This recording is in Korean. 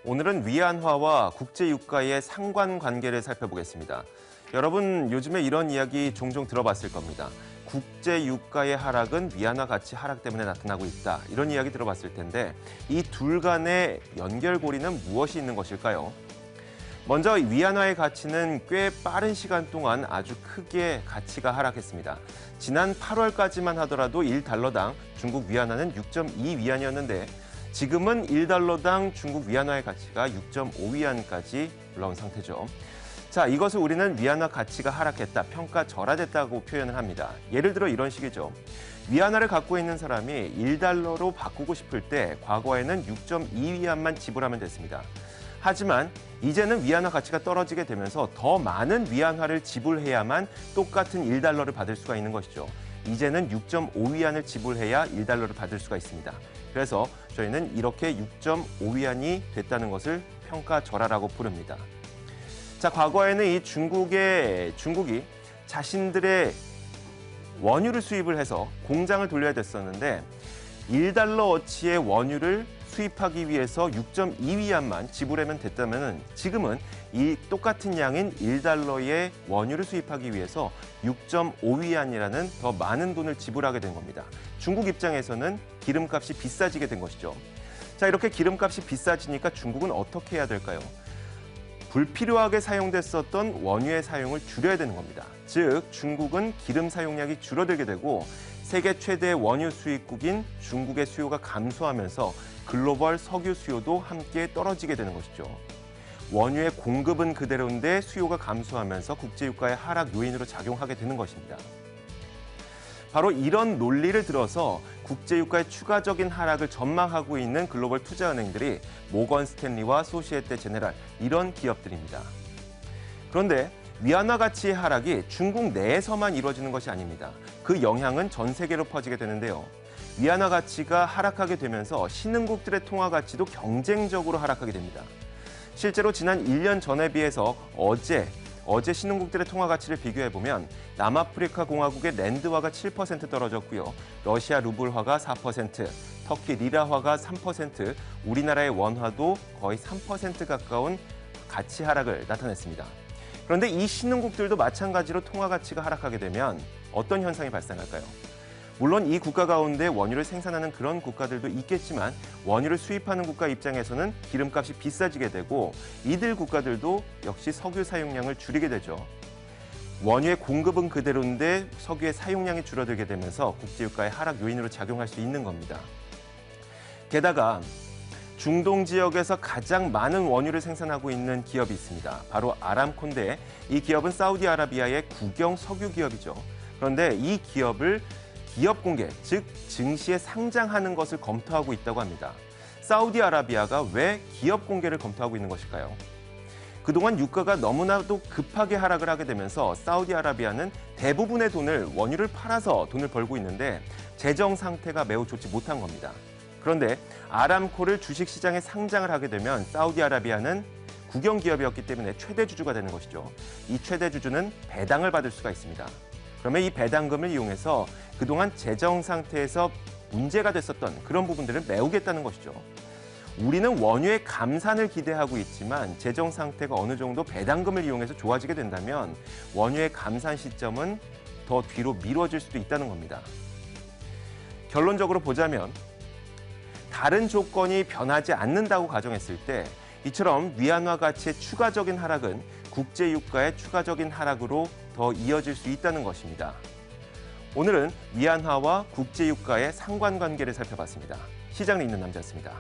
오늘은 위안화와 국제유가의 상관관계를 살펴보겠습니다. 여러분, 요즘에 이런 이야기 종종 들어봤을 겁니다. 국제유가의 하락은 위안화 가치 하락 때문에 나타나고 있다. 이런 이야기 들어봤을 텐데 이 둘 간의 연결고리는 무엇이 있는 것일까요? 먼저 위안화의 가치는 꽤 빠른 시간 동안 아주 크게 가치가 하락했습니다. 지난 8월까지만 하더라도 1달러당 중국 위안화는 6.2위안이었는데 지금은 1달러당 중국 위안화의 가치가 6.5위안까지 올라온 상태죠. 자, 이것을 우리는 위안화 가치가 하락했다, 평가절하됐다고 표현을 합니다. 예를 들어 이런 식이죠. 위안화를 갖고 있는 사람이 1달러로 바꾸고 싶을 때 과거에는 6.2위안만 지불하면 됐습니다. 하지만 이제는 위안화 가치가 떨어지게 되면서 더 많은 위안화를 지불해야만 똑같은 1달러를 받을 수가 있는 것이죠. 이제는 6.5위안을 지불해야 1달러를 받을 수가 있습니다. 그래서 저희는 이렇게 6.5위안이 됐다는 것을 평가절하라고 부릅니다. 자, 과거에는 이 중국이 자신들의 원유를 수입을 해서 공장을 돌려야 됐었는데 1달러어치의 원유를 수입하기 위해서 6.2위안만 지불하면 됐다면 지금은 이 똑같은 양인 1달러의 원유를 수입하기 위해서 6.5위안이라는 더 많은 돈을 지불하게 된 겁니다. 중국 입장에서는 기름값이 비싸지게 된 것이죠. 자, 이렇게 기름값이 비싸지니까 중국은 어떻게 해야 될까요? 불필요하게 사용됐었던 원유의 사용을 줄여야 되는 겁니다. 즉, 중국은 기름 사용량이 줄어들게 되고 세계 최대 원유 수입국인 중국의 수요가 감소하면서 글로벌 석유 수요도 함께 떨어지게 되는 것이죠. 원유의 공급은 그대로인데 수요가 감소하면서 국제유가의 하락 요인으로 작용하게 되는 것입니다. 바로 이런 논리를 들어서 국제유가의 추가적인 하락을 전망하고 있는 글로벌 투자은행들이 모건 스탠리와 소시에테 제네랄 이런 기업들입니다. 그런데 위안화 가치의 하락이 중국 내에서만 이루어지는 것이 아닙니다. 그 영향은 전 세계로 퍼지게 되는데요. 위안화 가치가 하락하게 되면서 신흥국들의 통화 가치도 경쟁적으로 하락하게 됩니다. 실제로 지난 1년 전에 비해서 어제 신흥국들의 통화 가치를 비교해보면 남아프리카 공화국의 랜드화가 7% 떨어졌고요. 러시아 루블화가 4%, 터키 리라화가 3%, 우리나라의 원화도 거의 3% 가까운 가치 하락을 나타냈습니다. 그런데 이 신흥국들도 마찬가지로 통화 가치가 하락하게 되면 어떤 현상이 발생할까요? 물론 이 국가 가운데 원유를 생산하는 그런 국가들도 있겠지만 원유를 수입하는 국가 입장에서는 기름값이 비싸지게 되고 이들 국가들도 역시 석유 사용량을 줄이게 되죠. 원유의 공급은 그대로인데 석유의 사용량이 줄어들게 되면서 국제유가의 하락 요인으로 작용할 수 있는 겁니다. 게다가 중동 지역에서 가장 많은 원유를 생산하고 있는 기업이 있습니다. 바로 아람코인데 이 기업은 사우디아라비아의 국영 석유 기업이죠. 그런데 이 기업을 기업 공개, 즉 증시에 상장하는 것을 검토하고 있다고 합니다. 사우디아라비아가 왜 기업 공개를 검토하고 있는 것일까요? 그동안 유가가 너무나도 급하게 하락을 하게 되면서 사우디아라비아는 대부분의 돈을 원유를 팔아서 돈을 벌고 있는데 재정 상태가 매우 좋지 못한 겁니다. 그런데 아람코를 주식시장에 상장을 하게 되면 사우디아라비아는 국영 기업이었기 때문에 최대 주주가 되는 것이죠. 이 최대 주주는 배당을 받을 수가 있습니다. 그러면 이 배당금을 이용해서 그동안 재정 상태에서 문제가 됐었던 그런 부분들을 메우겠다는 것이죠. 우리는 원유의 감산을 기대하고 있지만 재정 상태가 어느 정도 배당금을 이용해서 좋아지게 된다면 원유의 감산 시점은 더 뒤로 미뤄질 수도 있다는 겁니다. 결론적으로 보자면 다른 조건이 변하지 않는다고 가정했을 때 이처럼 위안화 가치의 추가적인 하락은 국제유가의 추가적인 하락으로 더 이어질 수 있다는 것입니다. 오늘은 위안화와 국제유가의 상관관계를 살펴봤습니다. 시장을 읽는 남자였습니다.